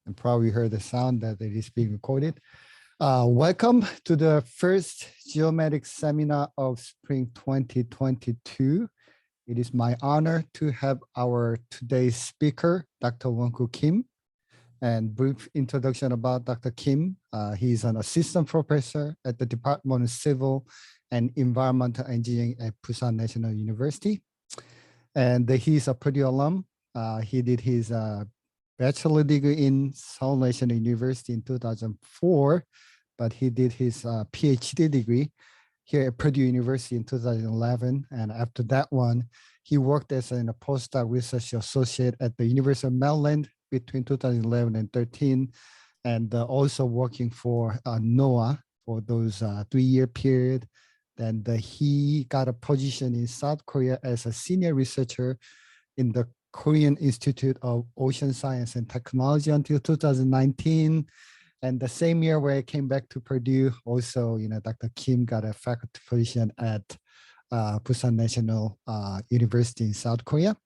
and probably heard the sound that it is being recorded. Welcome to the first Geomatics seminar of spring 2022. It is my honor to have our today's speaker, Dr. Wonkook Kim. And brief introduction about Dr. Kim. He's an assistant professor at the Department of Civil and Environmental Engineering at Pusan National University. And he's a Purdue alum. He did his bachelor degree in Seoul National University in 2004, but he did his PhD degree here at Purdue University in 2011. And after that one, he worked as a postdoc research associate at the University of Maryland between 2011 and 13, and also working for NOAA for those 3-year period. Then he got a position in South Korea as a senior researcher in the Korean Institute of Ocean Science and Technology until 2019. And the same year where I came back to Purdue, also, Dr. Kim got a faculty position at Pusan National University in South Korea.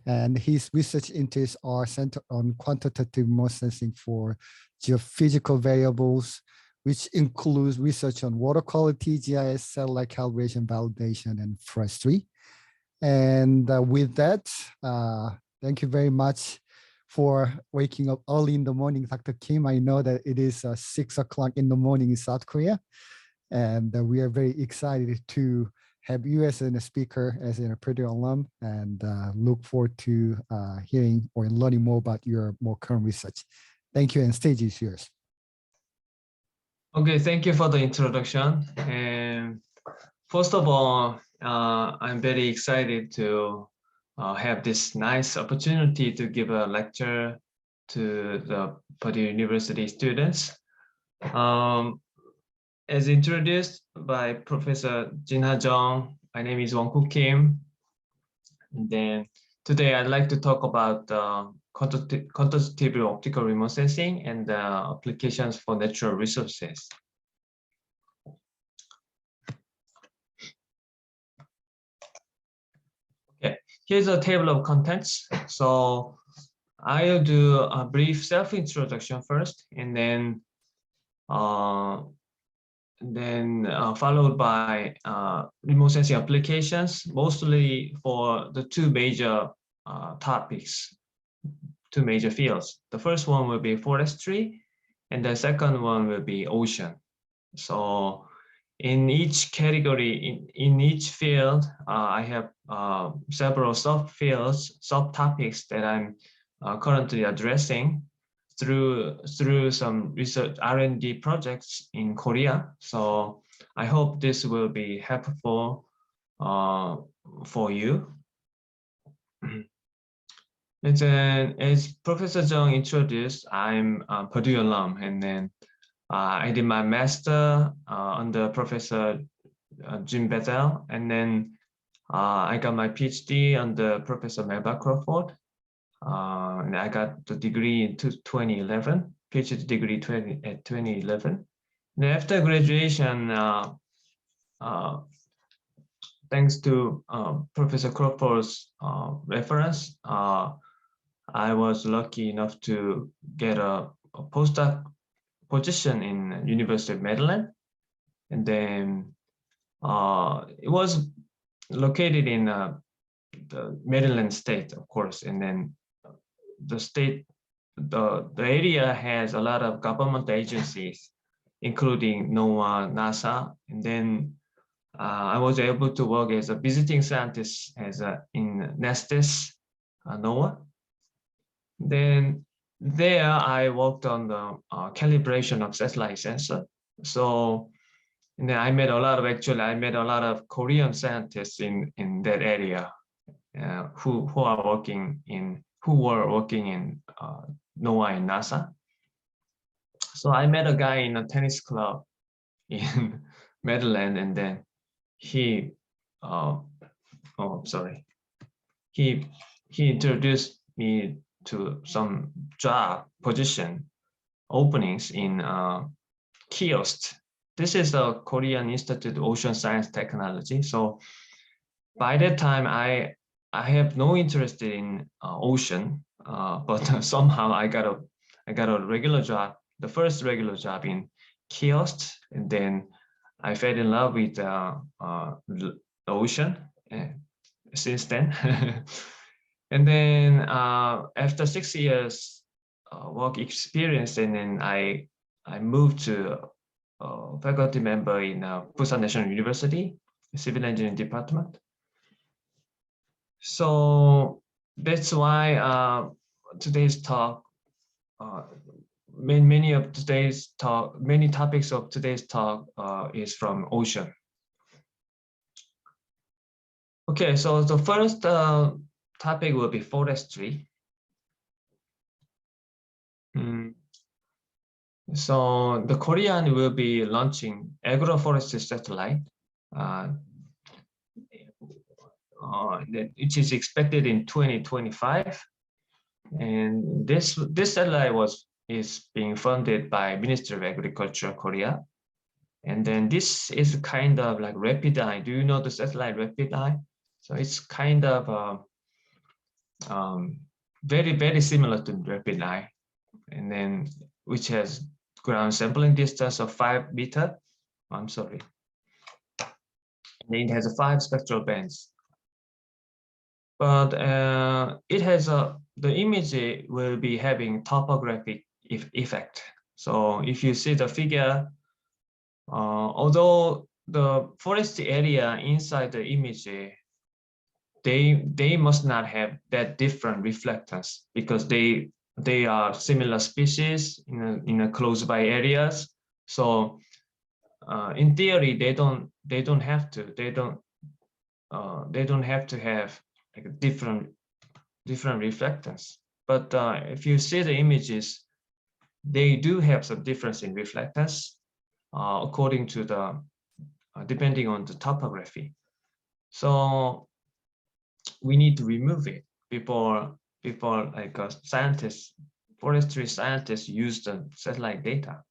And his research interests are centered on quantitative remote sensing for geophysical variables, which includes research on water quality, GIS, satellite calibration, validation, and forestry. And with that, thank you very much for waking up early in the morning, Dr. Kim. I know that it is 6 o'clock in the morning in South Korea, and we are very excited to have you as a speaker, as a Purdue alum, and look forward to hearing or learning more about your more current research. Thank you, and stage is yours. Okay, thank you for the introduction. And first of all, I'm very excited to have this nice opportunity to give a lecture to the Purdue University students. As introduced by Professor Jinha Jung, my name is Wonkook Kim. And then today I'd like to talk about quantitative optical remote sensing and applications for natural resources. Okay, here's a table of contents. So I'll do a brief self-introduction first, and then followed by remote sensing applications, mostly for the two major topics, two major fields. The first one will be forestry, and the second one will be ocean. So in each category, in each field, I have several sub-fields, subtopics that I'm currently addressing through some research R&D projects in Korea. So I hope this will be helpful for you. And then, as Professor Jung introduced, I'm a Purdue alum, and then I did my master under Professor Jim Bethel, and then I got my PhD under Professor Melba Crawford. And I got the degree in 2011, PhD degree 2011. And after graduation, thanks to Professor Crawford's reference, I was lucky enough to get a postdoc position in University of Maryland. And then it was located in the Maryland state, of course, and then the area has a lot of government agencies, including NOAA, NASA, and then I was able to work as a visiting scientist in Nestis, NOAA. Then there I worked on the calibration of satellite sensor. So and then I met a lot of Korean scientists in that area who were working in NOAA and NASA. So I met a guy in a tennis club in Maryland, and then he introduced me to some job position openings in KIOST. This is the Korean Institute of Ocean Science Technology. So by that time, I have no interest in ocean, but somehow I got I got a regular job, the first regular job in kiosk, and then I fell in love with the ocean since then. And then after 6 years work experience, and then I moved to faculty member in Pusan National University, Civil Engineering Department. So that's why today's talk, many topics of today's talk is from ocean. Okay, so the first topic will be forestry. So the Korean will be launching Agroforest satellite, which is expected in 2025. And this satellite is being funded by Ministry of Agriculture Korea. And then this is kind of like rapid eye. Do you know the satellite rapid eye? So it's kind of very, very similar to rapid eye, and then which has ground sampling distance of 5 meters. I'm sorry. And it has 5 spectral bands. But it has the image will be having topographic effect. So if you see the figure, although the forest area inside the image, they must not have that different reflectors, because they are similar species in a close by areas. So in theory, they don't have to have like different reflectors. But if you see the images, they do have some difference in reflectors according to the depending on the topography. So we need to remove it before like forestry scientists use the satellite data.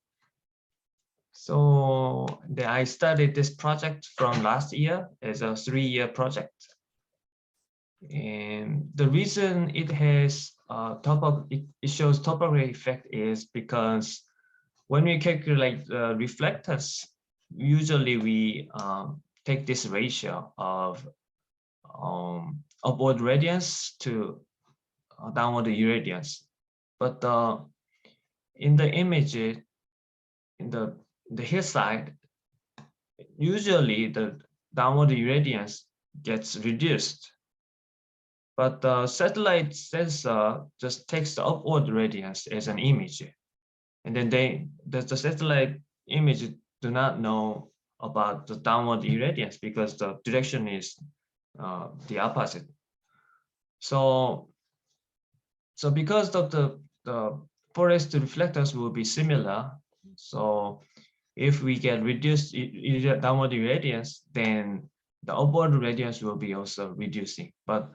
So I started this project from last year as a 3-year project. And the reason it has it shows topography effect is because when we calculate reflectors, usually we take this ratio of upward radiance to downward irradiance. But in the image, in the hillside, usually the downward irradiance gets reduced. But the satellite sensor just takes the upward radiance as an image. And then the satellite image do not know about the downward irradiance because the direction is the opposite. So because of the forest reflectors will be similar, so if we get reduced downward irradiance, then the upward radiance will be also reducing. But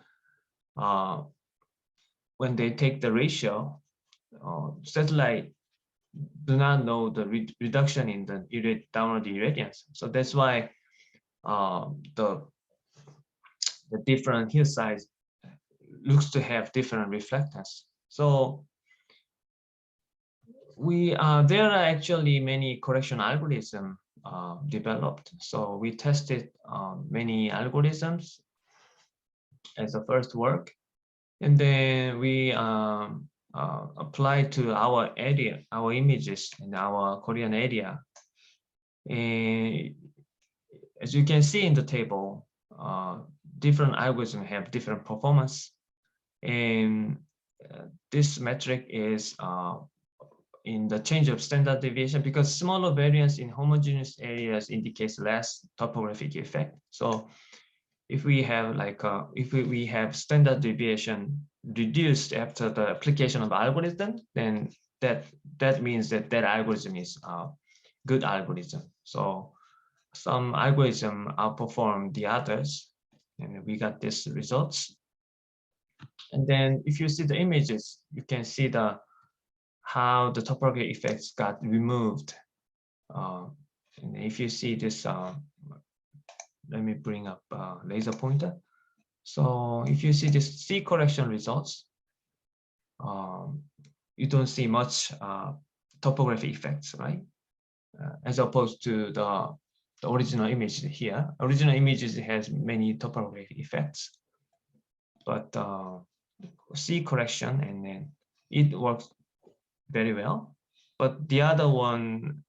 when they take the ratio, satellite do not know the reduction in the downward irradiance. So that's why the different hillsides looks to have different reflectors. So there are actually many correction algorithms developed. So we tested many algorithms as a first work, and then we applied to our area, our images in our Korean area. And as you can see in the table, different algorithms have different performance, and this metric is in the change of standard deviation, because smaller variance in homogeneous areas indicates less topographic effect. So if we have like if we have standard deviation reduced after the application of algorithm, then that means that algorithm is a good algorithm. So some algorithm outperform the others, and we got these results. And then if you see the images, you can see how the topographic effects got removed. And if you see this, let me bring up laser pointer. So if you see this C correction results, you don't see much topography effects, right? As opposed to the original image here. Original images has many topography effects, but C correction, and then it works very well. But the other one,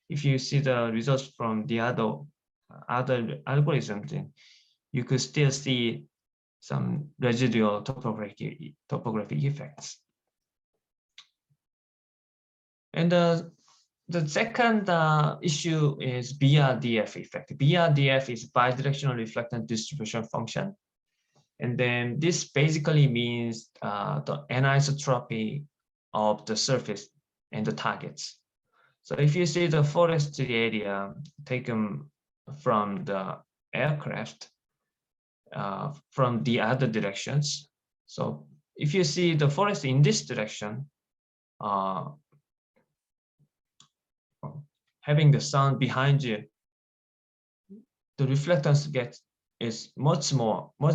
if you see the results from the other algorithms, then you could still see some residual topography effects. And the second issue is BRDF effect. BRDF is bidirectional reflectance distribution function. And then this basically means the anisotropy of the surface and the targets. So if you see the forestry area taken from the aircraft from the other directions, so if you see the forest in this direction, having the sun behind you, the reflectance is much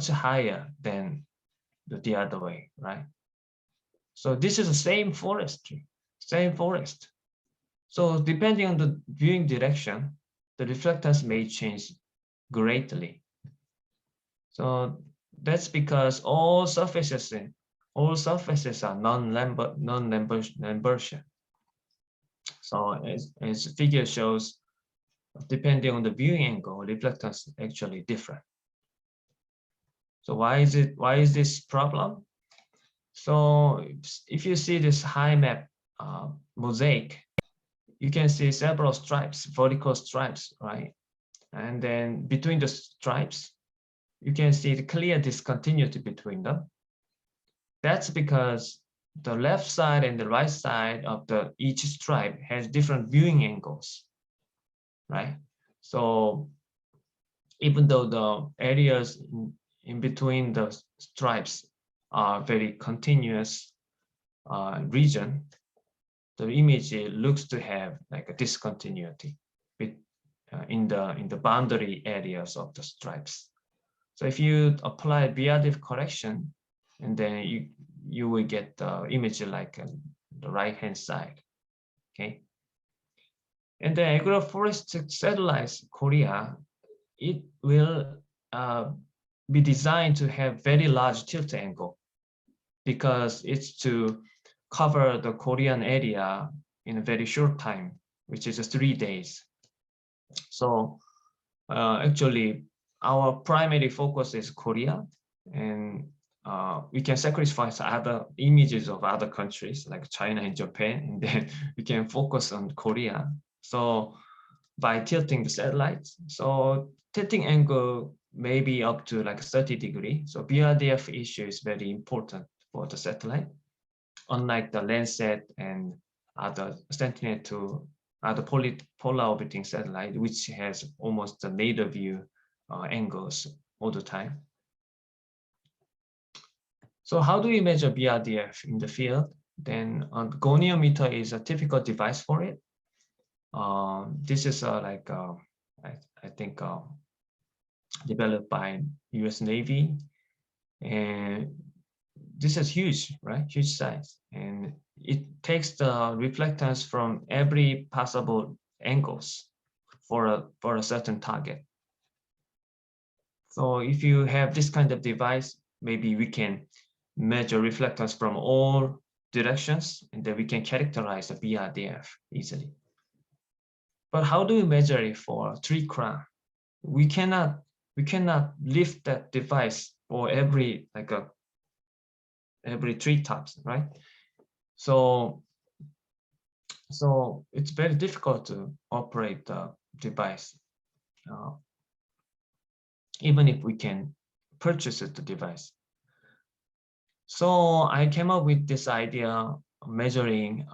higher than the other way, right? So this is the same forestry, same forest. So depending on the viewing direction, the reflectance may change greatly. So that's because all surfaces are non-Lambertian. So as the figure shows, depending on the viewing angle, reflectance is actually different. So why is this problem? So if you see this high map mosaic, you can see several stripes, vertical stripes, right? And then between the stripes, you can see the clear discontinuity between them. That's because the left side and the right side of each stripe has different viewing angles, right? So even though the areas in between the stripes are very continuous region, the image looks to have like a discontinuity in the boundary areas of the stripes. So if you apply BRDF correction, and then you will get the image like the right hand side, okay? And the Agroforest satellites Korea, it will be designed to have very large tilt angle because it's to cover the Korean area in a very short time, which is 3 days. So actually, our primary focus is Korea, and we can sacrifice other images of other countries like China and Japan, and then we can focus on Korea. So by tilting the satellites, so tilting angle may be up to like 30 degrees. So BRDF issue is very important for the satellite, unlike the Landsat and other Sentinel-2, other polar orbiting satellite, which has almost the nadir view angles all the time. So how do we measure BRDF in the field? Then goniometer is a typical device for it. This is I think developed by US Navy, and this is huge, right? Huge size, and it takes the reflectance from every possible angles for a certain target. So if you have this kind of device, maybe we can measure reflectance from all directions, and then we can characterize the BRDF easily. But how do we measure it for tree crown? We cannot lift that device for every tree tops, right? So it's very difficult to operate the device, even if we can purchase the device. So I came up with this idea of measuring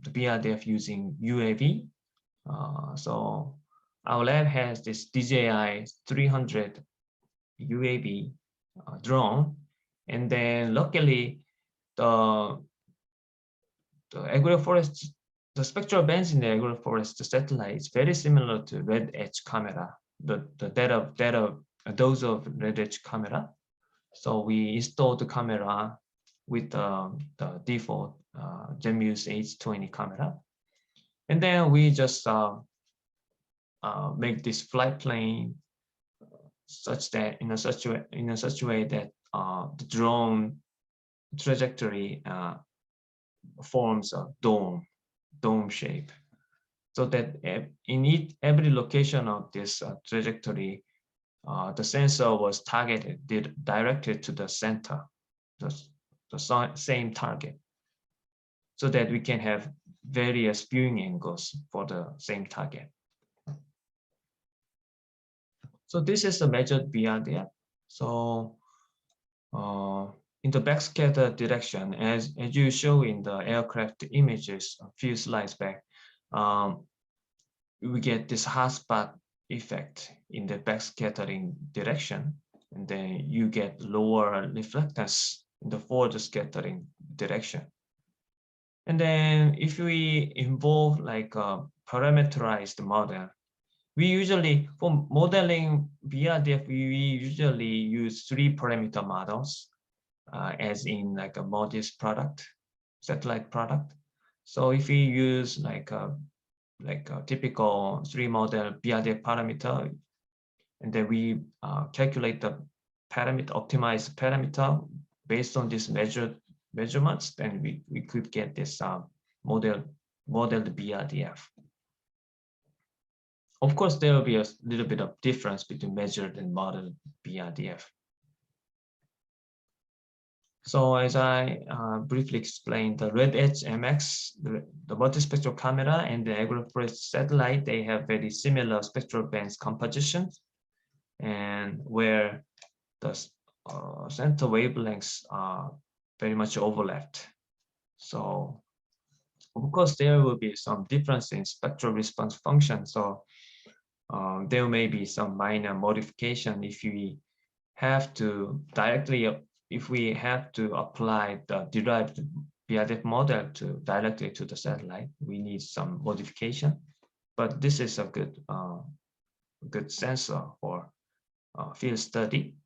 the BRDF using UAV. So our lab has this DJI 300 UAV drone, and then luckily the Agroforest, the spectral bands in the Agroforest satellite is very similar to red edge camera, those of red edge camera. So we installed the camera with the default Gemuse H20 camera. And then we just make this flight plane such that in a such way that the drone trajectory forms a dome shape, so that in every location of this trajectory, the sensor was directed to the center, the same target, so that we can have various viewing angles for the same target. So this is the measured BRDF. So in the backscatter direction, as you show in the aircraft images a few slides back, we get this hotspot effect in the backscattering direction, and then you get lower reflectance in the forward scattering direction. And then if we involve like a parameterized model, we usually, for modeling BRDF, we usually use 3 parameter models, as in like a MODIS product, satellite product. So if we use like a typical 3 model BRDF parameter, and then we calculate the parameter, optimized parameter based on these measurements, then we could get this modeled BRDF. Of course, there will be a little bit of difference between measured and modeled BRDF. So as I briefly explained, the Red Edge MX, the multispectral camera, and the Agroforest satellite, they have very similar spectral bands compositions, and where the center wavelengths are very much overlapped. So of course, there will be some difference in spectral response function. So there may be some minor modification if we have to apply the derived BRDF model directly to the satellite. We need some modification, but this is a good sensor for field study.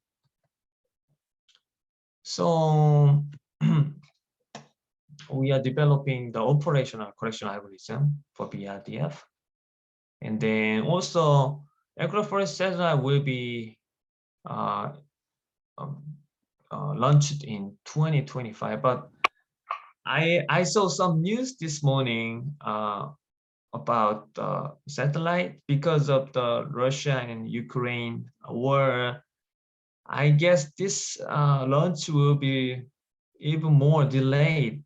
So we are developing the operational correction algorithm for BRDF. And then also Agroforest satellite will be launched in 2025. But I saw some news this morning about satellite because of the Russia and Ukraine war. I guess this launch will be even more delayed.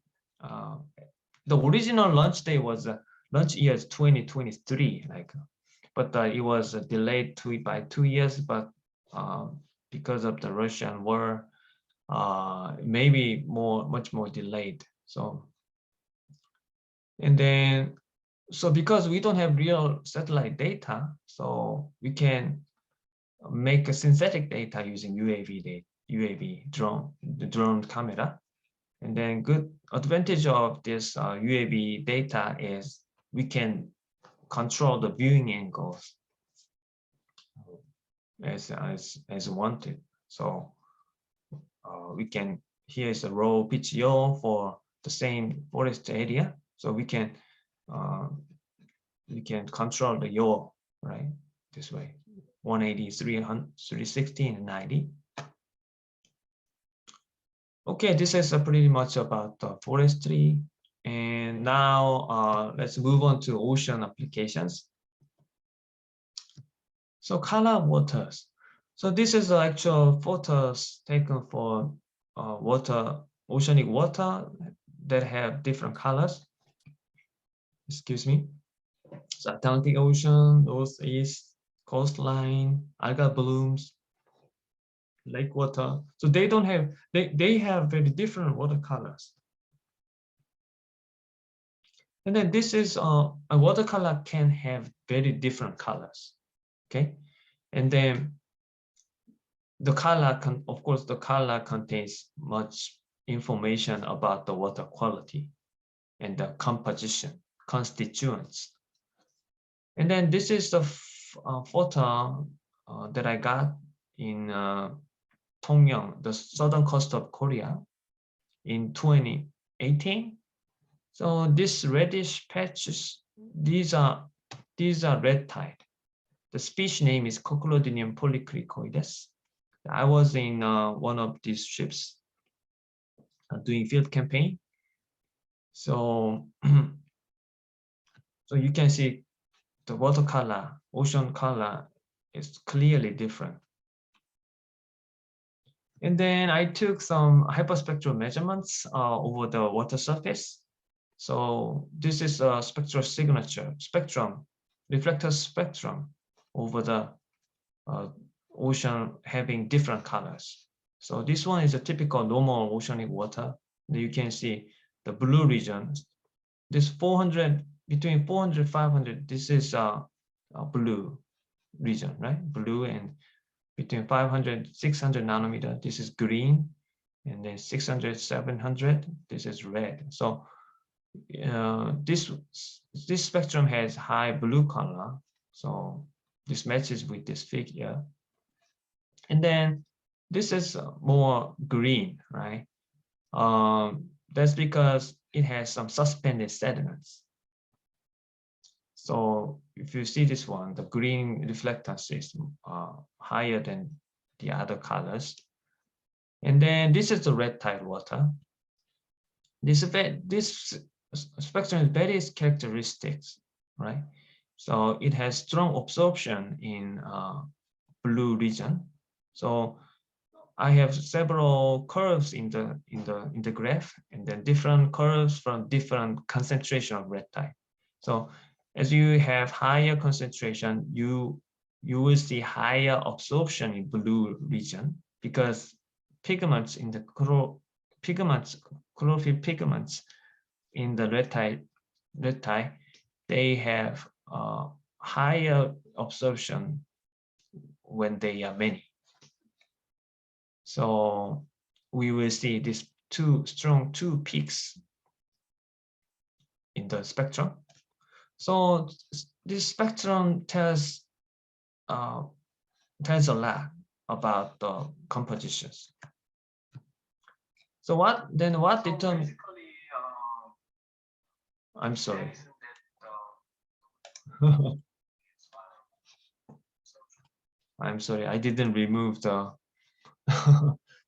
The original launch day was launch year is 2023, but it was delayed by 2 years. But because of the Russian war, maybe much more delayed. So, and then because we don't have real satellite data, so we can make a synthetic data using UAV drone camera. And then good advantage of this UAV data is we can control the viewing angles as wanted. So we can, here is a raw PGO for the same forest area. So we can control the yaw, right? This way, 180, 300, 360, and 90. Okay, this is pretty much about forestry. And now let's move on to ocean applications. So color waters. So this is the actual photos taken for oceanic water that have different colors. Excuse me. So Atlantic Ocean, Northeast, coastline, algal blooms, lake water. So they don't have, they have very different watercolors. And then this is a watercolor can have very different colors. Okay, and then the color of course the color contains much information about the water quality and the composition, constituents. And then this is the photo that I got in Tongyeong, the southern coast of Korea, in 2018. So this reddish patches, these are red tide. The species name is Coccolodinium polycricoides. I was in one of these ships doing field campaign. So, so you can see the water color, ocean color is clearly different. And then I took some hyperspectral measurements over the water surface. So this is a spectral signature spectrum, reflector spectrum over the ocean having different colors. So this one is a typical normal oceanic water. You can see the blue region. This 400, between 400, 500, this is a blue region, right? Blue, and between 500, 600 nanometer, this is green. And then 600, 700, this is red. So this spectrum has high blue color. So this matches with this figure. And then this is more green, right? That's because it has some suspended sediments. So if you see this one, the green reflectance is higher than the other colors. And then this is the red tide water. This spectrum has various characteristics, right? So it has strong absorption in blue region. So I have several curves in the graph, and then different curves from different concentration of red tide. So as you have higher concentration, you will see higher absorption in blue region, because pigments in the chlorophyll pigments in the red tide, they have higher absorption when they are many. So we will see these two peaks in the spectrum. So this spectrum tells a lot about the compositions. So what determines? I'm sorry. I'm sorry, I didn't remove the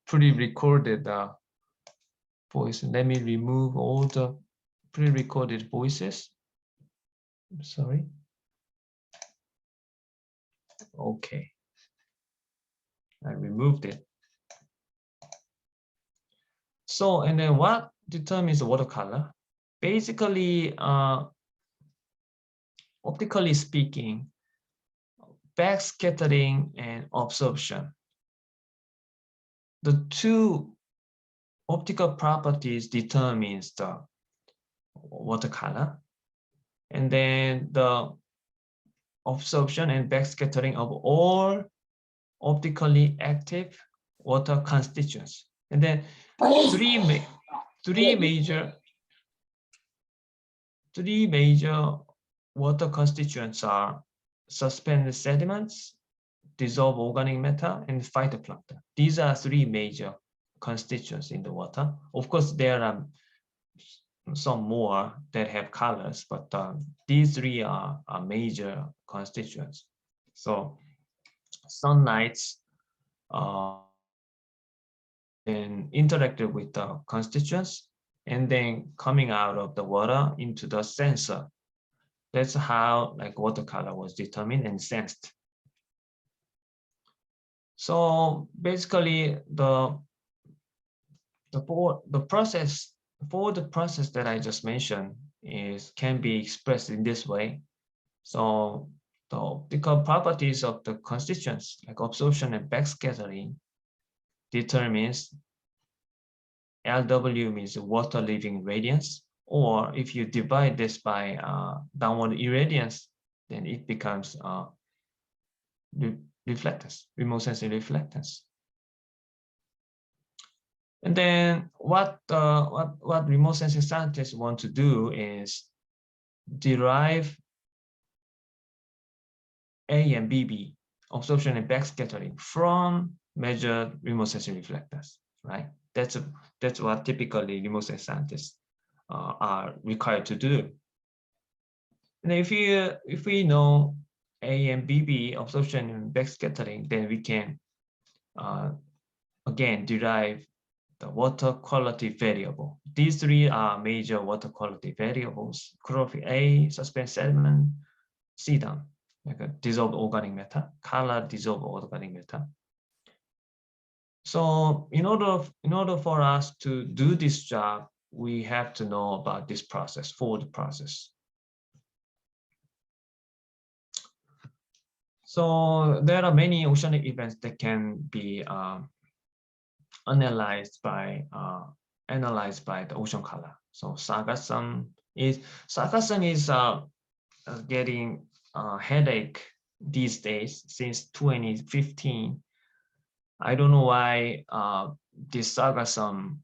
pre-recorded voice. Let me remove all the pre-recorded voices. I'm sorry. Okay. I removed it. So, and then what determines the water color? Basically, optically speaking, backscattering and absorption. The two optical properties determines the water color. And then the absorption and backscattering of all optically active water constituents. And then three major water constituents are suspended sediments, dissolved organic matter, and phytoplankton. These are three major constituents in the water. Of course, there are some more that have colors, but these three are major constituents. So sunlight and interacted with the constituents, and then coming out of the water into the sensor. That's how like water color was determined and sensed. So basically the process that I just mentioned can be expressed in this way. So the optical properties of the constituents like absorption and backscattering determines LW means water leaving radiance, or if you divide this by downward irradiance, then it becomes reflectors, remote sensing reflectors. And then what remote sensing scientists want to do is derive A and BB, absorption and backscattering, from measured remote sensing reflectors, right? That's what typically remote sensing scientists are required to do. And if we know A and BB absorption and backscattering, then we can again derive the water quality variable. These three are major water quality variables: chlorophyll A, suspended sediment, CDAM, like a dissolved organic matter, color dissolved organic matter. So in order for us to do this job, we have to know about this process, fold process. So there are many oceanic events that can be analyzed by the ocean color. So sargassum is getting a headache these days since 2015. I don't know why this sargassum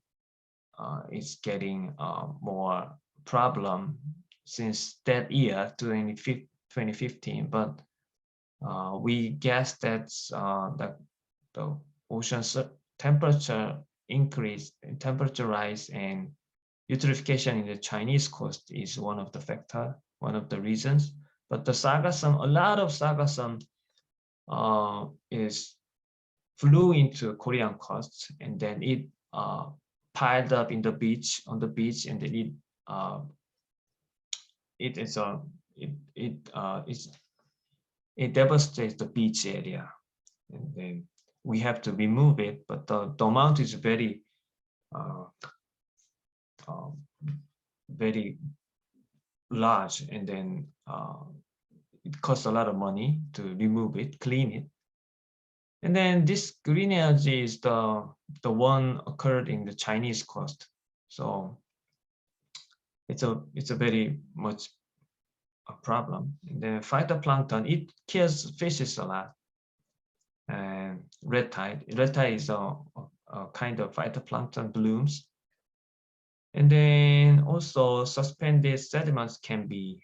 is getting more problem since that year, 2015, but we guess that the ocean temperature increase, temperature rise, and eutrophication in the Chinese coast is one of the factor, one of the reasons. But the sargassum, a lot of sargassum is flew into Korean coast, and then it piled up in the beach, on the beach, and then it devastates the beach area, and then we have to remove it. But the amount is very very large, and then it costs a lot of money to remove it, clean it. And then this green algae is the one occurred in the Chinese coast. So it's a very much a problem. And then phytoplankton, it kills fishes a lot. And red tide is a kind of phytoplankton blooms. And then also suspended sediments can be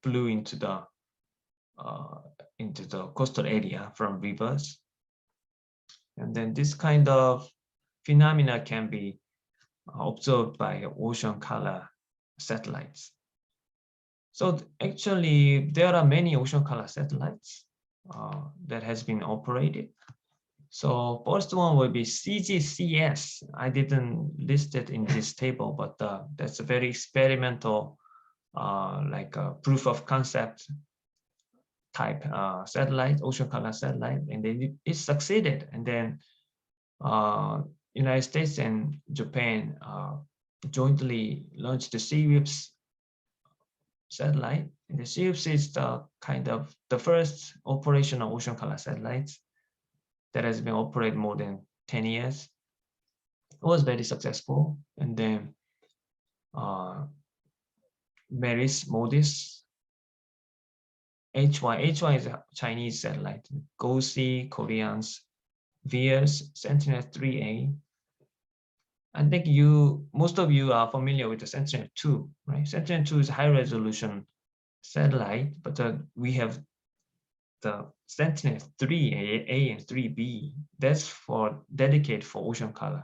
blew into the coastal area from rivers. And then this kind of phenomena can be observed by ocean color satellites. So actually, there are many ocean color satellites that has been operated. So first one will be CGCS. I didn't list it in this table, but that's a very experimental, like a proof of concept type satellite, ocean color satellite, and then it succeeded. And then United States and Japan jointly launched the SEAWIPS satellite. And the SEAWIPS is the kind of the first operational ocean color satellites that has been operated more than 10 years. It was very successful. And then MODIS, HY is a Chinese satellite, GOSI, Koreans, VIRS, Sentinel-3A. I think most of you are familiar with the Sentinel-2, right? Sentinel-2 is a high resolution satellite, but we have the Sentinel-3A and 3B. That's dedicated for ocean color.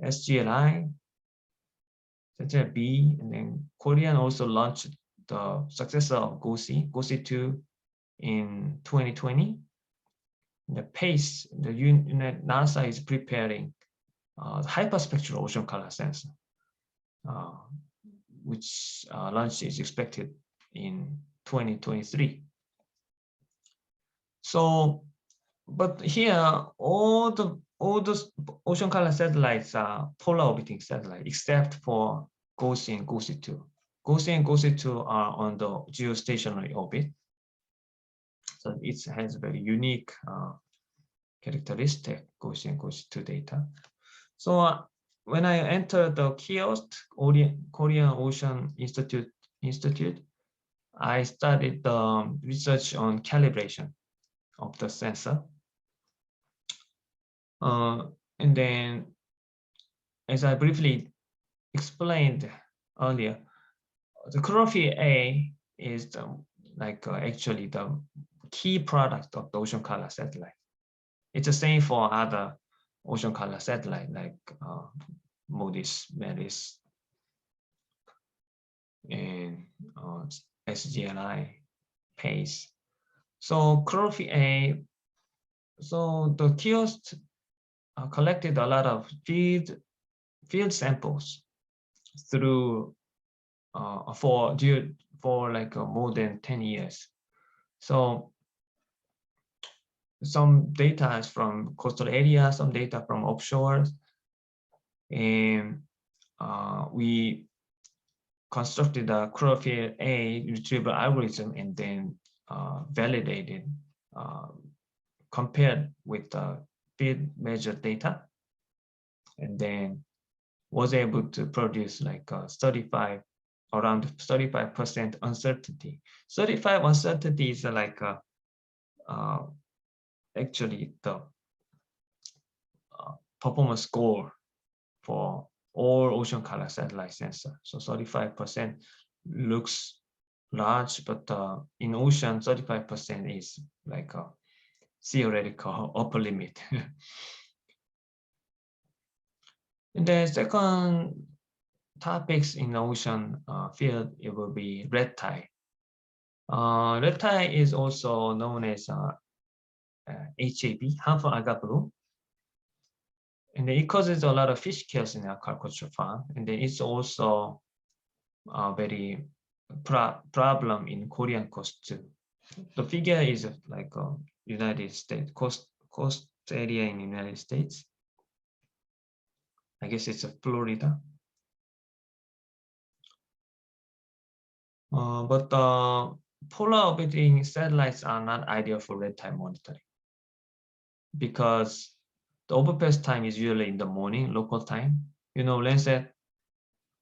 SGLI, Sentinel-B, and then Korean also launched the successor of GOSI, GOSI-2 in 2020. The PACE, the NASA is preparing the hyperspectral ocean color sensor, which launch is expected in 2023. So, but here all the ocean color satellites are polar orbiting satellites, except for GOSI and GOSI-2. GOSI and GOSI-2 are on the geostationary orbit. So it has very unique characteristic, GOSI and GOSI-2 data. So when I entered the KIOST, Korean Ocean Institute, I studied the research on calibration of the sensor. And then, as I briefly explained earlier, the chlorophyll A is actually the key product of the ocean color satellite. It's the same for other ocean color satellite like Moody's, Meris, and SGLI, PACE. So chlorophyll A, so the kiosk collected a lot of field samples through for like more than 10 years. So some data is from coastal areas, some data from offshore, and we constructed a chlorophyll A retrieval algorithm and then validated, compared with the field measured data, and then was able to produce like around 35% uncertainty. 35 uncertainty is like actually the performance score for all ocean color satellite sensor. So 35% looks large, but in ocean, 35% is like a theoretical upper limit. And the second topics in the ocean field, it will be red tide. Red tide is also known as HAB, harmful algal bloom. And it causes a lot of fish kills in aquaculture farm. And then it's also a very problem in Korean coast too. The figure is like United States, coast area in United States. I guess it's Florida. But polar orbiting satellites are not ideal for red tide monitoring because the overpass time is usually in the morning, local time. You know, Landsat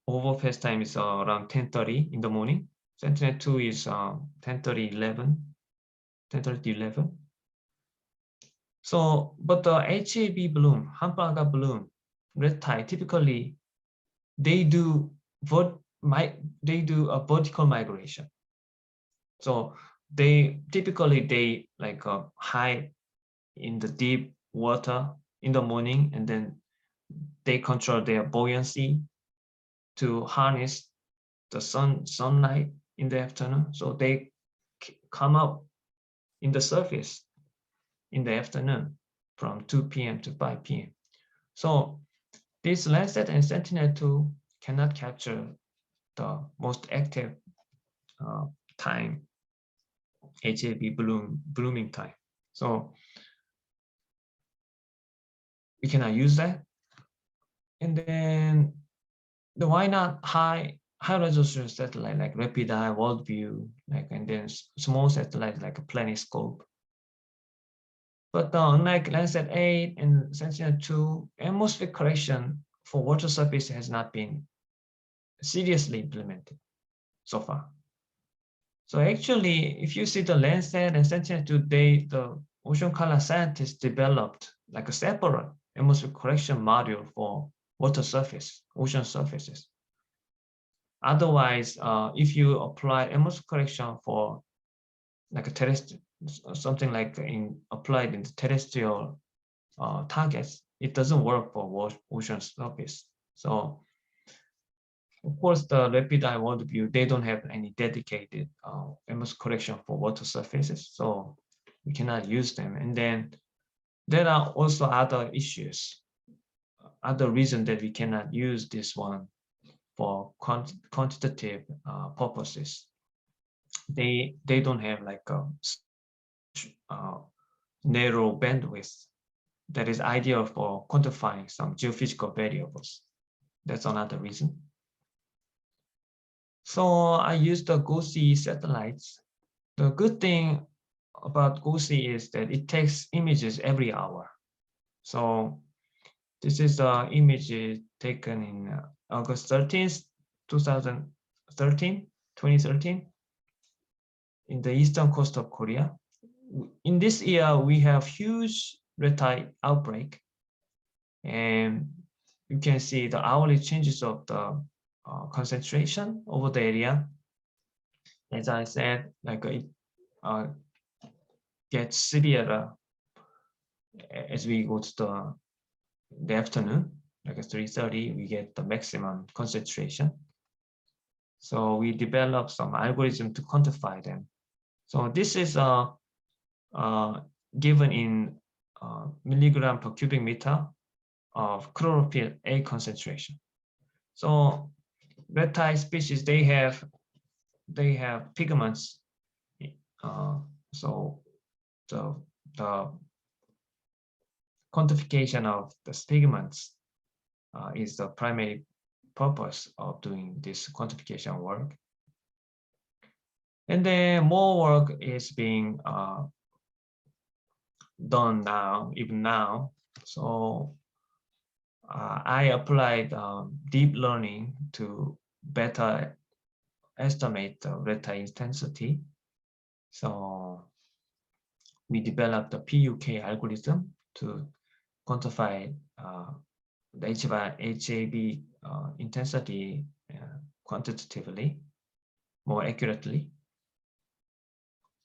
overpass time is around 10:30 in the morning. Sentinel-2 is 10:30, 11. So, but the HAB bloom, harmful algal bloom, red tide, typically they do a vertical migration. So they typically like hide in the deep water in the morning, and then they control their buoyancy to harness the sunlight in the afternoon. So they come up in the surface in the afternoon from 2 p.m. to 5 p.m. So this Landsat and Sentinel-2 cannot capture the most active time, HAB blooming time. So we cannot use that. And then the why not high resolution satellite like Rapid Eye, World View, like, and then small satellites like a Planiscope. But unlike Landsat 8 and Sentinel-2, atmospheric correction for water surface has not been seriously implemented so far. So actually, if you see the Landsat and Sentinel-2, the ocean color scientists developed like a separate atmospheric correction module for water surface, ocean surfaces. Otherwise, if you apply atmospheric correction for like a terrestrial, something like applied in the terrestrial targets, it doesn't work for ocean surface. So of course, the Rapid Eye World View, they don't have any dedicated atmospheric correction for water surfaces, so we cannot use them. And then there are also other issues, other reasons that we cannot use this one for quantitative purposes. They don't have like a narrow bandwidth that is ideal for quantifying some geophysical variables. That's another reason. So I used the GOSI satellites. The good thing about GOSI is that it takes images every hour. So this is the image taken in August 13th, 2013, in the eastern coast of Korea. In this year, we have huge red tide outbreak, and you can see the hourly changes of the concentration over the area. As I said, like it gets severer as we go to the afternoon. like a 330, we get the maximum concentration. So we developed some algorithm to quantify them. So this is given in milligram per cubic meter of chlorophyll A concentration. So red tide species, they have pigments. So the quantification of the pigments is the primary purpose of doing this quantification work. And then more work is being done now, even now. So I applied deep learning to better estimate the red tide intensity. So we developed a PUK algorithm to quantify the HAB intensity quantitatively, more accurately.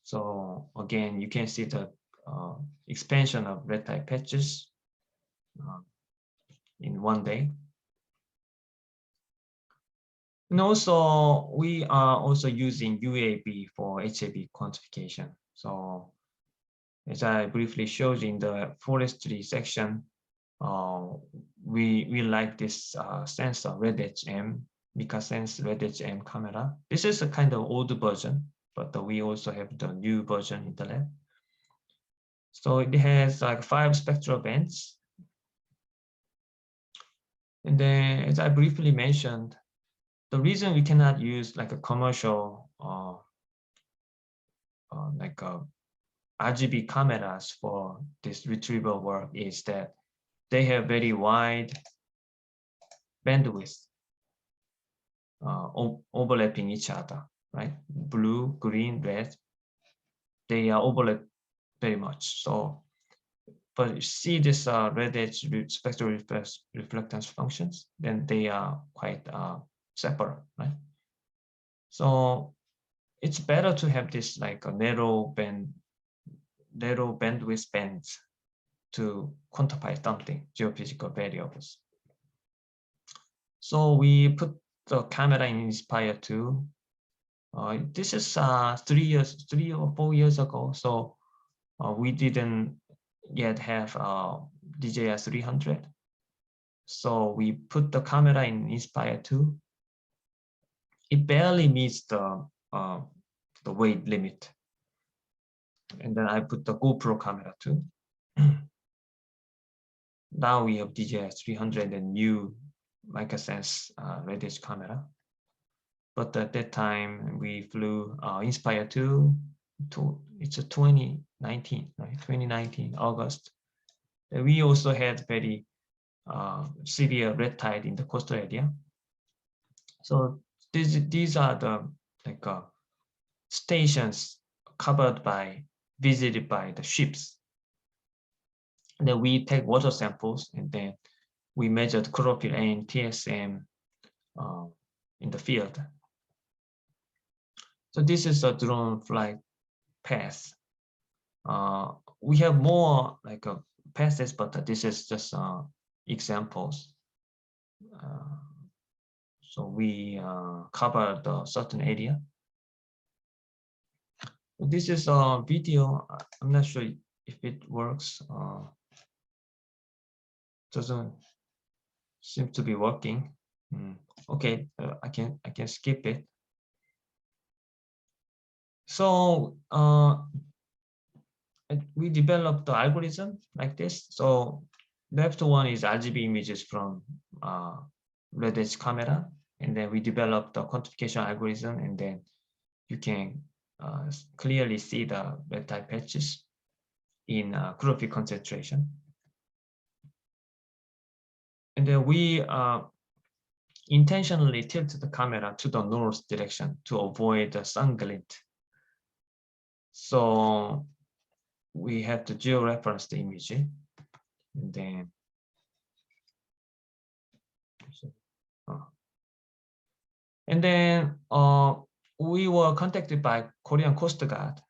So again, you can see the expansion of red tide patches in one day. And also, we are also using UAB for HAB quantification. So as I briefly showed in the forestry section, we like this sensor, RedHM, MicaSense RedHM camera. This is a kind of old version, but we also have the new version in the lab. So it has like 5 spectral bands. And then, as I briefly mentioned, the reason we cannot use like a commercial RGB cameras for this retrieval work is that they have very wide bandwidth overlapping each other, right? Blue, green, red, they are overlap very much. So, but you see this red edge spectral reflectance functions, then they are quite separate, right? So it's better to have this like a narrow bandwidth bands to quantify something, geophysical variables. So we put the camera in Inspire 2. This is 3 or 4 years ago. So we didn't yet have DJI 300. So we put the camera in Inspire 2. It barely meets the weight limit. And then I put the GoPro camera too. Now we have DJI 300 and new MicaSense reddish camera. But at that time we flew Inspire 2 to, it's a 2019, right? 2019 August. And we also had very severe red tide in the coastal area. So these are the like stations covered by, visited by the ships. And then we take water samples and then we measured chlorophyll and TSM in the field. So this is a drone flight path. We have more like passes, but this is just examples. So we covered a certain area. This is a video. I'm not sure if it works. Doesn't seem to be working. Okay, I can skip it. So we developed the algorithm like this. So left one is RGB images from red edge camera, and then we developed the quantification algorithm, and then you can clearly see the red tide patches in chlorophyll concentration. And then we intentionally tilt the camera to the north direction to avoid the sun glint. So we have to georeference the image, and then we were contacted by Korean Coast Guard,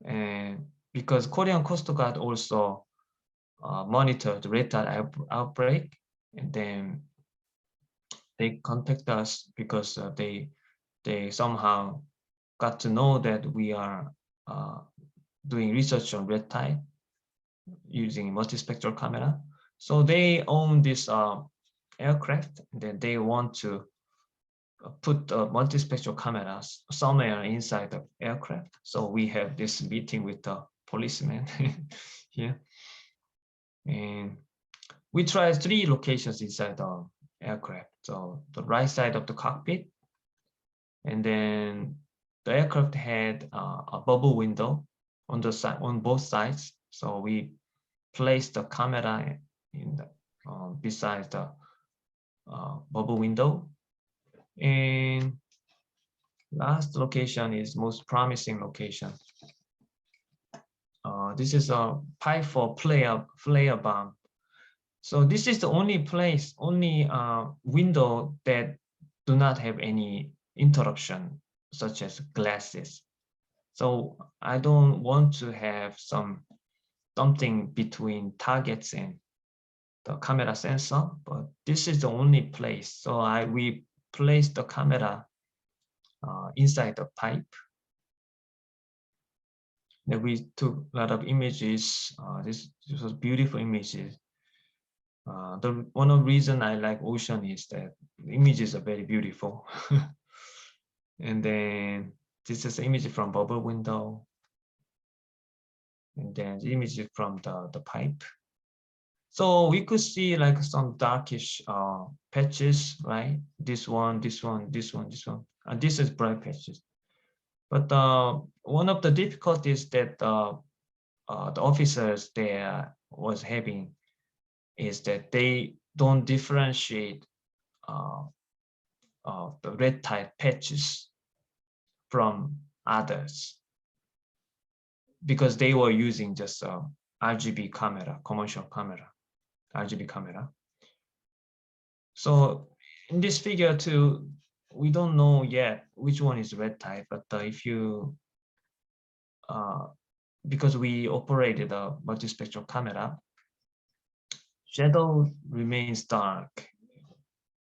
and because Korean Coast Guard also monitored red tide outbreak, and then they contact us because they somehow got to know that we are doing research on red tide using multispectral camera. So they own this aircraft, and then they want to put multispectral cameras somewhere inside the aircraft. So we have this meeting with the policeman here, and we tried 3 locations inside the aircraft. So the right side of the cockpit, and then the aircraft had a bubble window on the side, on both sides. So we placed the camera in the beside the bubble window. And last location is most promising location. This is a pipe for flare bomb. So this is the only place, only window that do not have any interruption, such as glasses. So I don't want to have something between targets and the camera sensor, but this is the only place. So we placed the camera inside the pipe. Then we took a lot of images. This was beautiful images. One of the reasons I like ocean is that the images are very beautiful. And then this is the image from bubble window. And then the image from the pipe. So we could see like some darkish patches, right? This one, this one, this one, this one. And this is bright patches. But one of the difficulties that the officers there was having is that they don't differentiate the red tide patches from others, because they were using just RGB camera, commercial camera, RGB camera. So in this figure too, we don't know yet which one is red tide, but if you, because we operated a multispectral camera, shadow remains dark.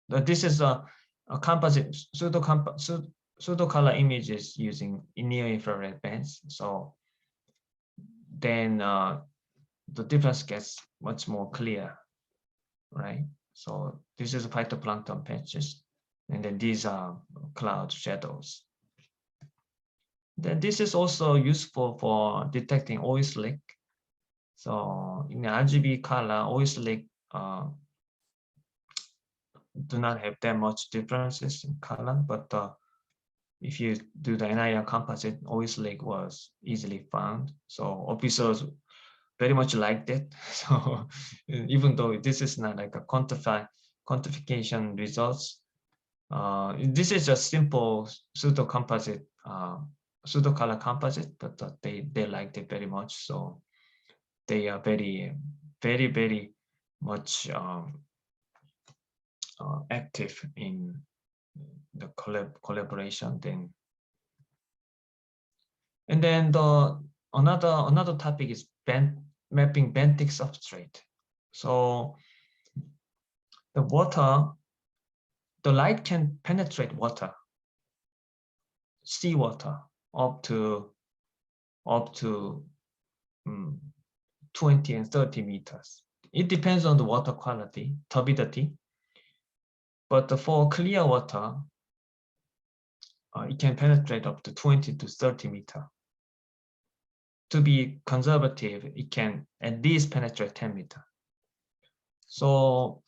But this is a composite pseudo color images using near infrared bands. So then the difference gets much more clear, right? So this is phytoplankton patches, and then these are cloud shadows. Then this is also useful for detecting oil slick. So in the RGB color, oil slick do not have that much differences in color, but if you do the NIR composite, oil slick was easily found. So officers very much liked it. So even though this is not like a quantification results, this is a simple pseudo composite, pseudo color composite, but they liked it very much. So they are very much active in the collaboration then. And then another topic is mapping benthic substrate. So the light can penetrate water, seawater, up to 20 and 30 meters. It depends on the water quality, turbidity. But for clear water, it can penetrate up to 20 to 30 meters. To be conservative, it can at least penetrate 10 meters. So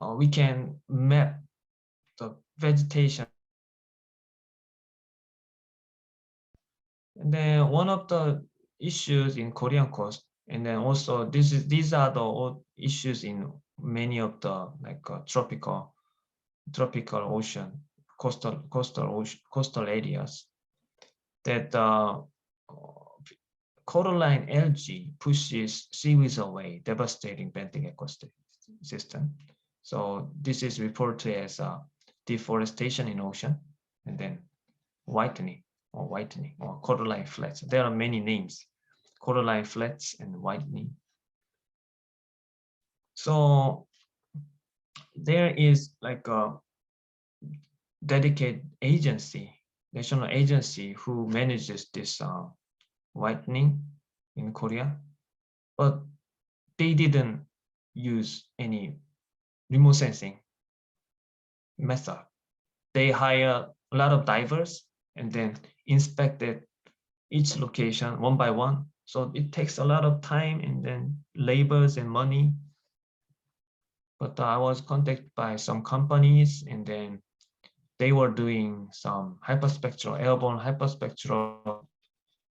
we can map the vegetation. And then one of the issues in Korean coast, and then also these are the issues in many of the like tropical ocean, coastal areas, that coralline algae pushes seaweeds away, devastating benthic ecosystem. So this is referred to as deforestation in ocean, and then whitening or coralline flats. There are many names, coralline flats and whitening. So there is like a dedicated agency, national agency, who manages this whitening in Korea, but they didn't use any remote sensing method. They hire a lot of divers and then inspected each location one by one. So it takes a lot of time and then labors and money. But I was contacted by some companies, and then they were doing some hyperspectral, airborne hyperspectral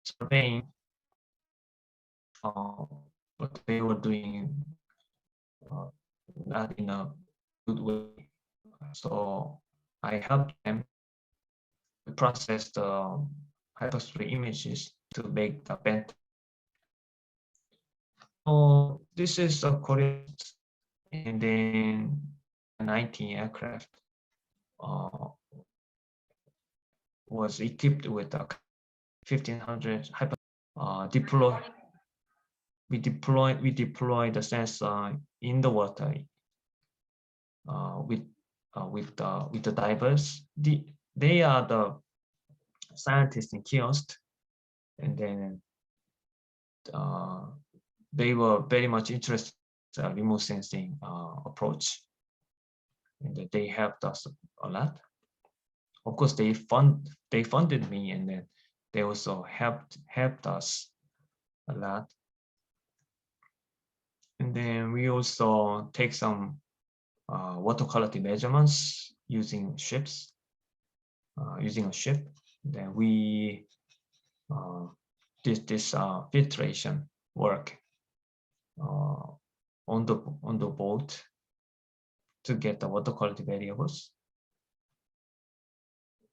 surveying, but they were doing not in a good way. So I helped them to process the hyperspectral images to make the bent. So this is a Korean, and then a 19 aircraft was equipped with a 1500 hyper we deploy the sensor in the water with the divers. They are the scientists in kiosk, and then they were very much interested in the remote sensing approach, and they helped us a lot. Of course, they funded me, and then they also helped us a lot. And then we also take some water quality measurements using ships, using a ship. Then we did this filtration work on the boat to get the water quality variables.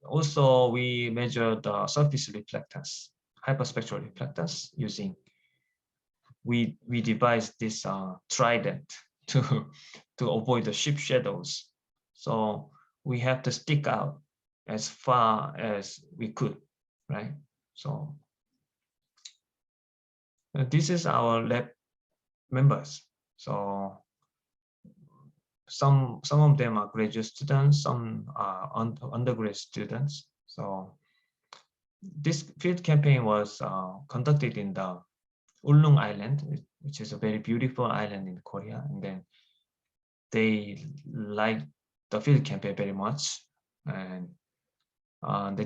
Also, we measured the surface reflectors, hyperspectral reflectors, using. We devised this trident to avoid the ship shadows. So we have to stick out as far as we could, right? So this is our lab members. So some of them are graduate students, some are undergraduate students. So this field campaign was conducted in the Ulung Island, which is a very beautiful island in Korea, and then they like the field campaign very much. And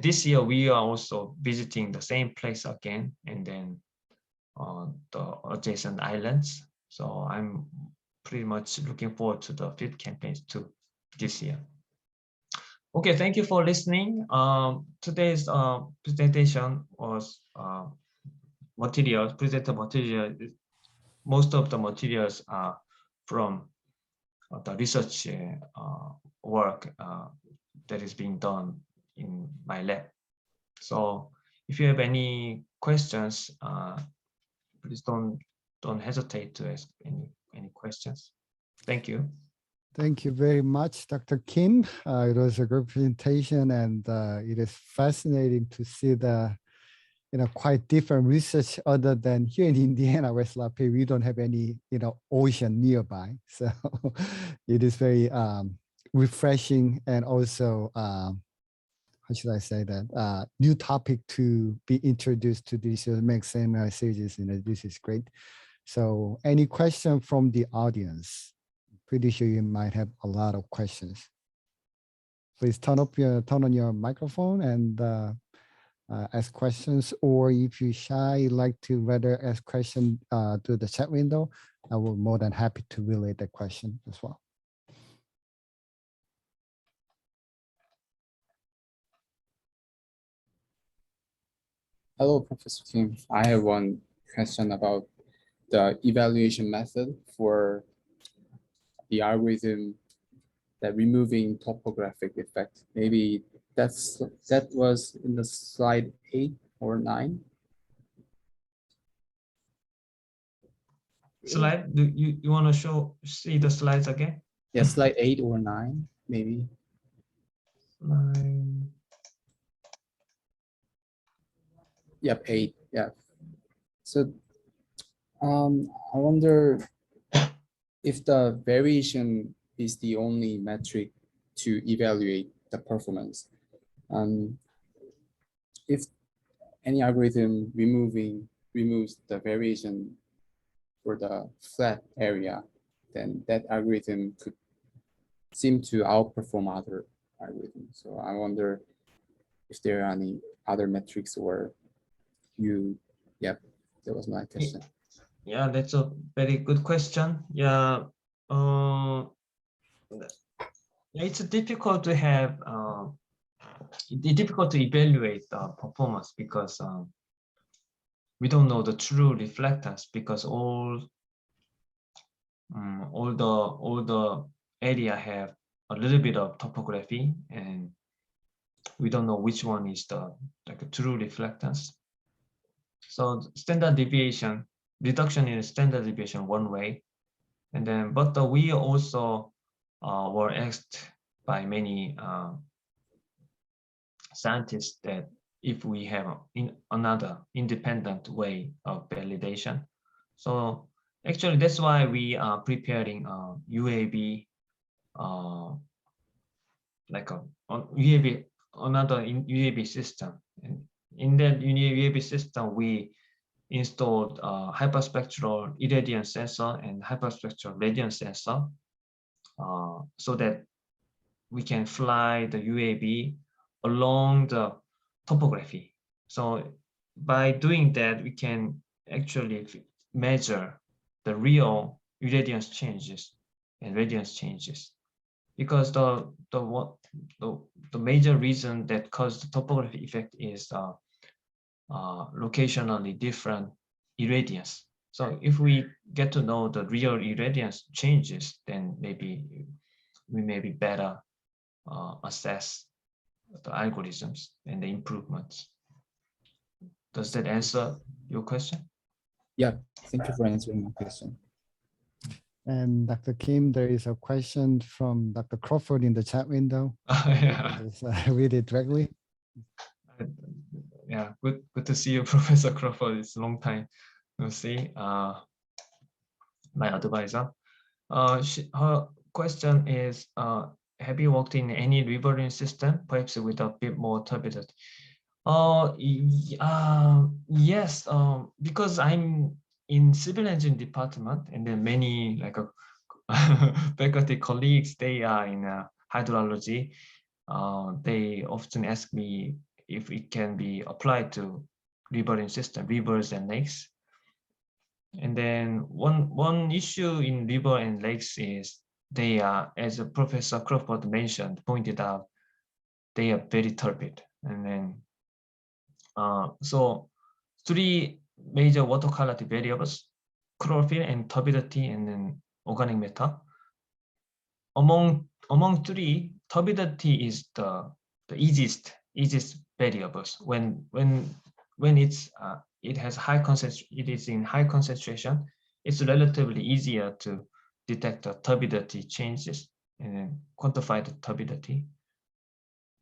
this year we are also visiting the same place again, and then the adjacent islands. So I'm pretty much looking forward to the field campaigns too this year. Okay, thank you for listening. Today's presentation was presented material. Most of the materials are from the research work that is being done in my lab. So if you have any questions, please don't hesitate to ask any questions. Thank you. Thank you very much, Dr. Kim. It was a great presentation, and it is fascinating to see the quite different research other than here in Indiana, West Lapeer, we don't have any, ocean nearby. So it is very refreshing, and also, how should I say that, new topic to be introduced to this make seminar series. This is great. So any question from the audience? Pretty sure you might have a lot of questions. Please turn on your microphone and ask questions, or if you're shy, like to rather ask question to the chat window, I will more than happy to relay the question as well. Hello, Professor Kim. I have one question about the evaluation method for the algorithm that removing topographic effect. Maybe that was in the slide 8 or 9. Slide? Do you want to see the slides again? Yeah, slide 8 or 9, maybe. Yep, 8. Yeah. So I wonder if the variation is the only metric to evaluate the performance. If any algorithm removes the variation for the flat area, then that algorithm could seem to outperform other algorithms. So I wonder if there are any other metrics or that was my question. Yeah, that's a very good question. Yeah, it's difficult to have, it's difficult to evaluate the performance because we don't know the true reflectance, because all the area have a little bit of topography, and we don't know which one is the a true reflectance. So standard deviation, reduction in standard deviation one way, and then but we also were asked by many scientists that if we have another independent way of validation. So actually that's why we are preparing UAV, like a UAV, another UAV system. And in that UAV system, we installed hyperspectral irradiance sensor and hyperspectral radiance sensor, so that we can fly the UAV along the topography. So by doing that, we can actually measure the real irradiance changes and radiance changes, because the major reason that caused the topography effect is locationally different irradiance. So if we get to know the real irradiance changes, then maybe we may be better assess the algorithms and the improvements. Does that answer your question? Yeah, thank you for answering my question. And Dr. Kim, there is a question from Dr. Crawford in the chat window. Yeah. Just read it directly. Yeah, good to see you, Professor Crawford. It's a long time no see. My advisor. Her question is, have you worked in any riverine system, perhaps with a bit more turbidity? Yes, because I'm in civil engineering department, and then many like faculty colleagues, they are in hydrology. They often ask me if it can be applied to riverine system, rivers and lakes. And then one issue in river and lakes is they are, as Professor Crawford pointed out, they are very turbid. And then so three major water quality variables: chlorophyll and turbidity, and then organic matter. Among three, turbidity is the easiest variables. When it's it has high concentration, it is in high concentration, it's relatively easier to detect the turbidity changes and then quantify the turbidity.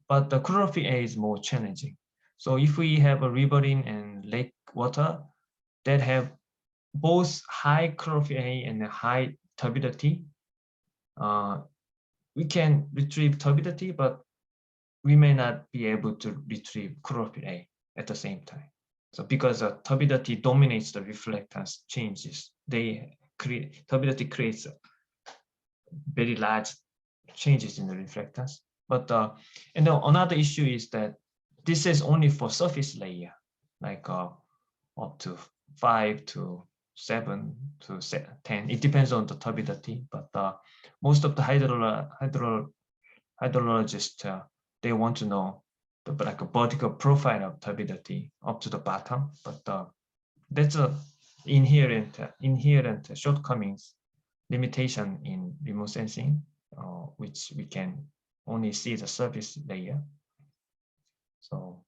But the chlorophyll A is more challenging. So if we have a riverine and lake water that have both high chlorophyll A and high turbidity, we can retrieve turbidity, but we may not be able to retrieve chlorophyll A at the same time. So because turbidity dominates the reflectance changes, turbidity creates very large changes in the reflectance. But and then another issue is that this is only for surface layer, like up to 5 to 7 to 10. It depends on the turbidity, but most of the hydrologists, they want to know like a vertical profile of turbidity up to the bottom, but that's a inherent shortcomings, limitation in remote sensing, which we can only see the surface layer. So,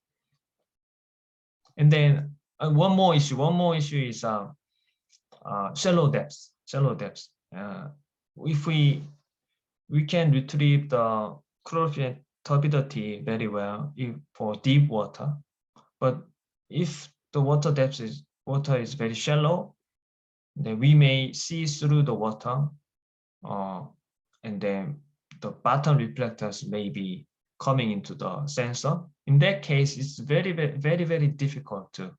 and then one more issue is shallow depths. If we can retrieve the chlorophyll turbidity very well for deep water, but if the water is very shallow, then we may see through the water and then the bottom reflectors may be coming into the sensor. In that case, it's very difficult to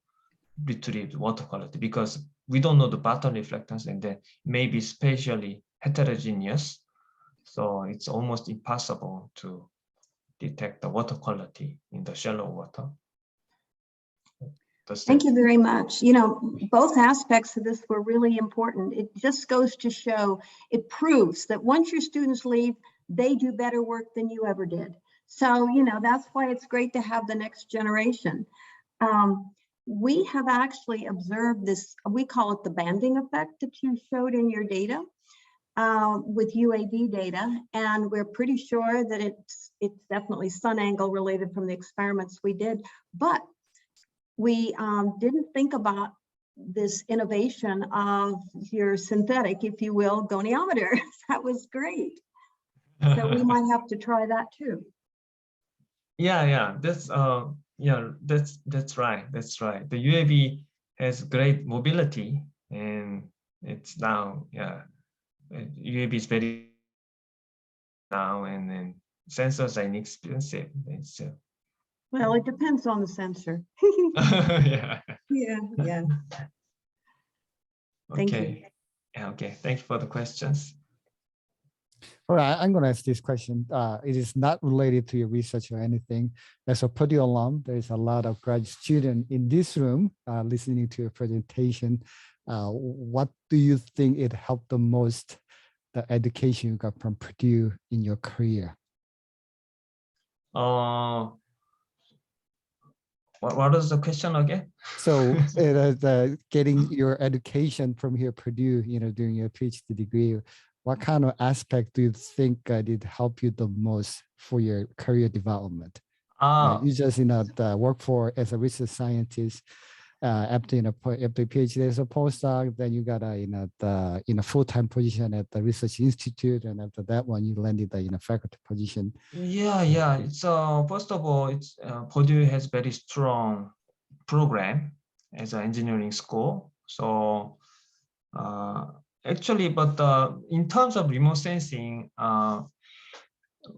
retrieve water quality because we don't know the bottom reflectors, and then maybe spatially heterogeneous. So it's almost impossible to detect the water quality in the shallow water. Thank you very much. You know, both aspects of this were really important. It just goes to show, it proves that once your students leave, they do better work than you ever did. So, you know, that's why it's great to have the next generation. We have actually observed this, we call it the banding effect that you showed in your data with UAV data. And we're pretty sure that it's definitely sun angle related from the experiments we did. But we didn't think about this innovation of your synthetic, if you will, goniometer. That was great. So we might have to try that too. Yeah, that's that's right. That's right. The UAV has great mobility, and it's now UAV is very now, and then sensors are inexpensive. It's Well, it depends on the sensor. yeah. Yeah. Thank you. Okay. Yeah, okay. Thank you for the questions. All right, I'm going to ask this question. It is not related to your research or anything. As a Purdue alum, there is a lot of grad students in this room listening to your presentation. What do you think it helped the most, the education you got from Purdue in your career? What was the question again? So getting your education from here, Purdue, you know, doing your PhD degree, what kind of aspect do you think did help you the most for your career development? You just work for as a research scientist after PhD as a postdoc, then you got a full-time position at the research institute, and after that one you landed in a faculty position. Yeah. It's first of all, it's Purdue has very strong program as an engineering school. So actually, but in terms of remote sensing,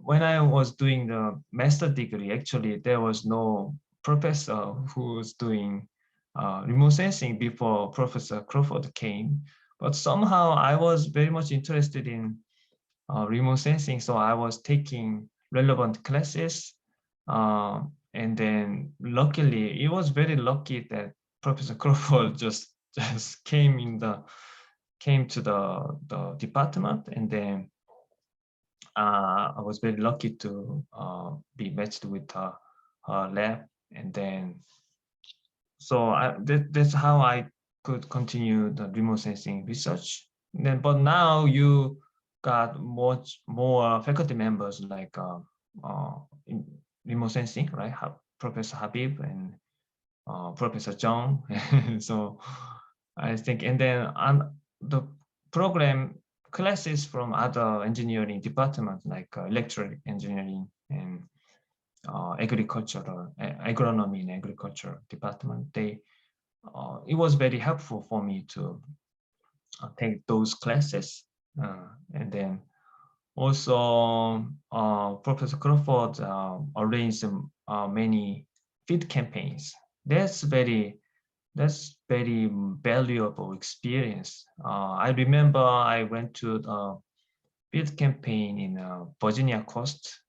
when I was doing the master degree, actually there was no professor who was doing remote sensing before Professor Crawford came. But somehow I was very much interested in remote sensing, so I was taking relevant classes, and then luckily, it was very lucky that Professor Crawford just came to the department, and then I was very lucky to be matched with her lab, and then so that's how I could continue the remote sensing research. And then, but now you got much more faculty members like in remote sensing, right? Professor Habib and Professor Zhang. So I think, and then the program classes from other engineering departments like electrical engineering and agricultural, agronomy and agriculture department. It was very helpful for me to take those classes, and then also Professor Crawford arranged many field campaigns. That's very valuable experience. I remember I went to the field campaign in Virginia coast,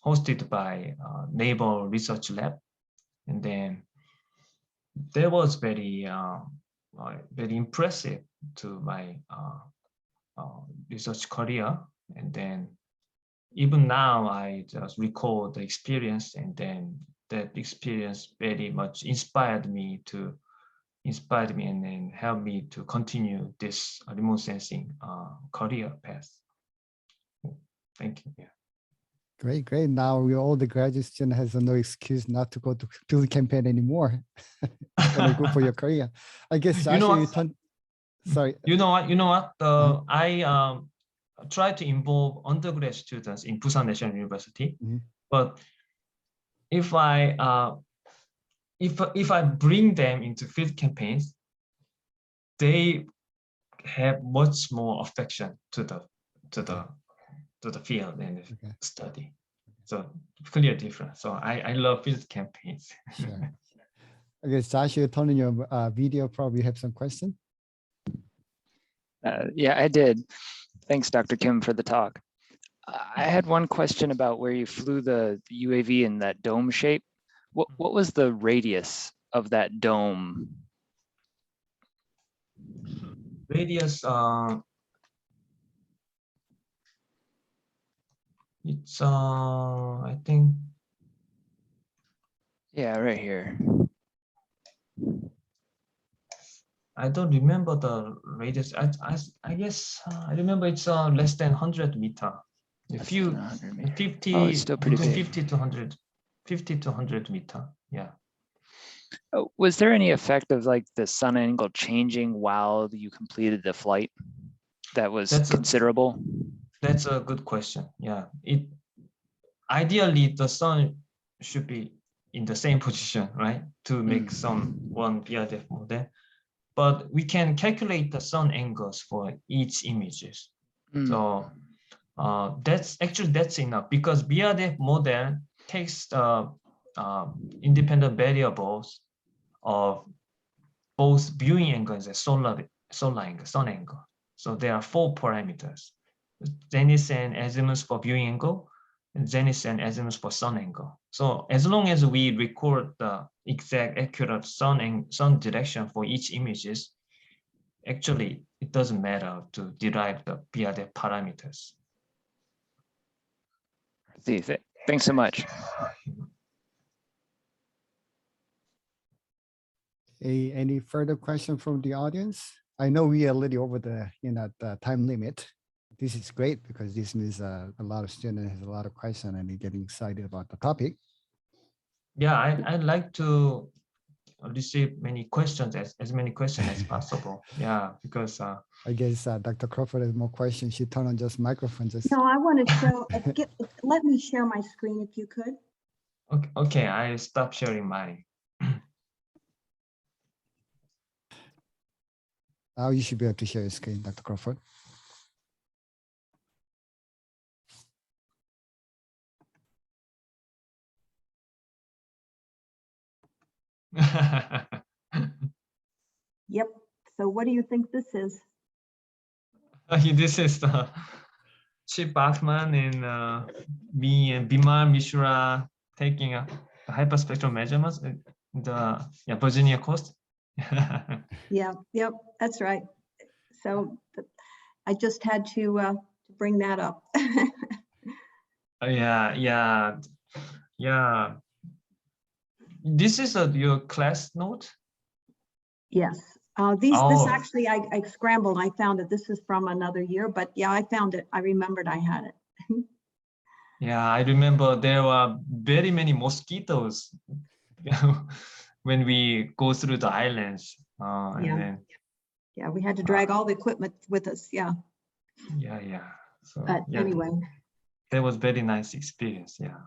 hosted by Naval Research Lab, and then that was very impressive to my research career. And then even now I just recall the experience, and then that experience very much inspired me and then helped me to continue this remote sensing career path. Thank you. Yeah. Great. Now all the graduate student has no excuse not to go to field campaign anymore. Good for your career. I guess you know what? Sorry. You know what? I try to involve undergrad students in Pusan National University, but if I bring them into field campaigns, they have much more affection to the field and Okay. study. So clear difference. So I love field campaigns. Sure. Okay, Josh, you turn on your video, probably have some question. Yeah, I did. Thanks, Dr. Kim, for the talk. I had one question about where you flew the UAV in that dome shape. What was the radius of that dome? Radius, it's I think. Yeah, right here. I don't remember the radius. I guess I remember it's less than 100 meter. Less than 100 meters. 50, Oh, it's still pretty between big. 50 to 100, 50 to 100 meter. Yeah. Oh, was there any effect of like the sun angle changing while you completed the flight that was considerable? That's a good question. Yeah. Ideally the sun should be in the same position, right? To make one BRDF model. But we can calculate the sun angles for each images. So that's enough, because BRDF model takes the independent variables of both viewing angle and the solar angle, sun angle. So there are 4 parameters: zenith and azimuth for viewing angle, and zenith and azimuth for sun angle. So as long as we record the exact accurate sun direction for each images, actually it doesn't matter to derive the BRDF parameters. See, thanks so much. Any further question from the audience? I know we are a little over the the time limit. This is great because this means a lot of students have a lot of questions and they're getting excited about the topic. Yeah, I'd like to receive many questions, as many questions as possible. Yeah, because I guess Dr. Crawford has more questions. She turned on just microphone. Just No, I want to show, let me share my screen if you could. okay, I stop sharing mine. Now you should be able to share your screen, Dr. Crawford. Yep. So what do you think this is? This is the Chip Bachman and me and Bimal Mishra taking a hyperspectral measurements in the Virginia coast. Yeah, yep, that's right. So I just had to bring that up. Yeah. This is your class note? Yes. This actually, I scrambled. I found it. This is from another year, but yeah, I found it. I remembered I had it. Yeah, I remember there were very many mosquitoes when we go through the islands. And then, yeah, we had to drag all the equipment with us. Yeah. Yeah. So But yeah, anyway. that was very nice experience. Yeah.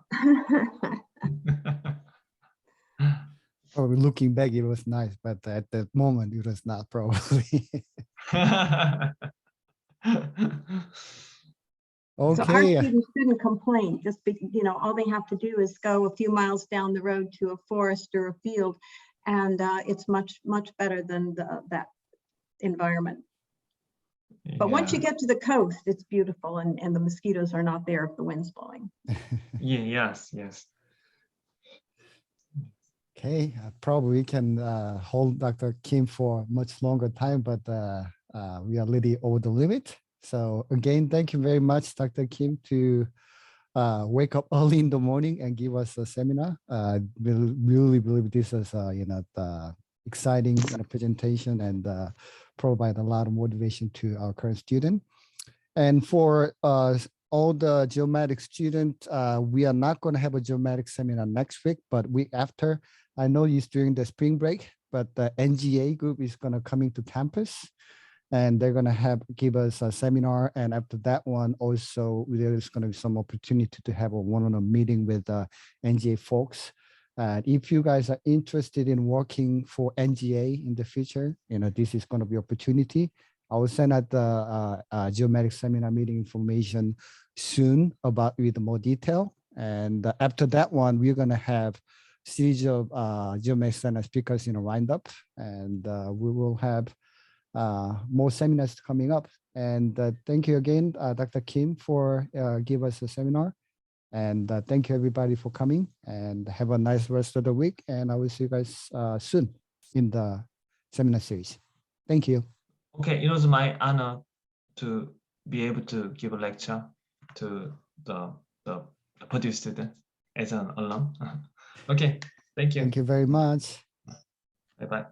Probably looking back, it was nice, but at that moment, it was not probably. So our Okay. students shouldn't complain. Just all they have to do is go a few miles down the road to a forest or a field, and it's much better than that environment. But once you get to the coast, it's beautiful, and the mosquitoes are not there if the wind's blowing. Yes. Okay, probably we can hold Dr. Kim for much longer time, but we are already over the limit. So again, thank you very much, Dr. Kim, to wake up early in the morning and give us a seminar. We really believe this is the exciting presentation and provide a lot of motivation to our current student. And for all the geomatics students, we are not going to have a geomatics seminar next week, but week after. I know it's during the spring break, but the NGA group is going to come into campus and they're going to give us a seminar. And after that one, also there is going to be some opportunity to have a one-on-one meeting with NGA folks. If you guys are interested in working for NGA in the future, this is going to be opportunity. I will send out the Geomatics seminar meeting information soon about with more detail. And after that one, we're gonna have series of Geomatics center speakers lined up, and we will have more seminars coming up. And thank you again, Dr. Kim, for give us a seminar. And thank you everybody for coming, and have a nice rest of the week. And I will see you guys soon in the seminar series. Thank you. Okay, it was my honor to be able to give a lecture to the Purdue student as an alum. Okay, thank you. Thank you very much. Bye-bye.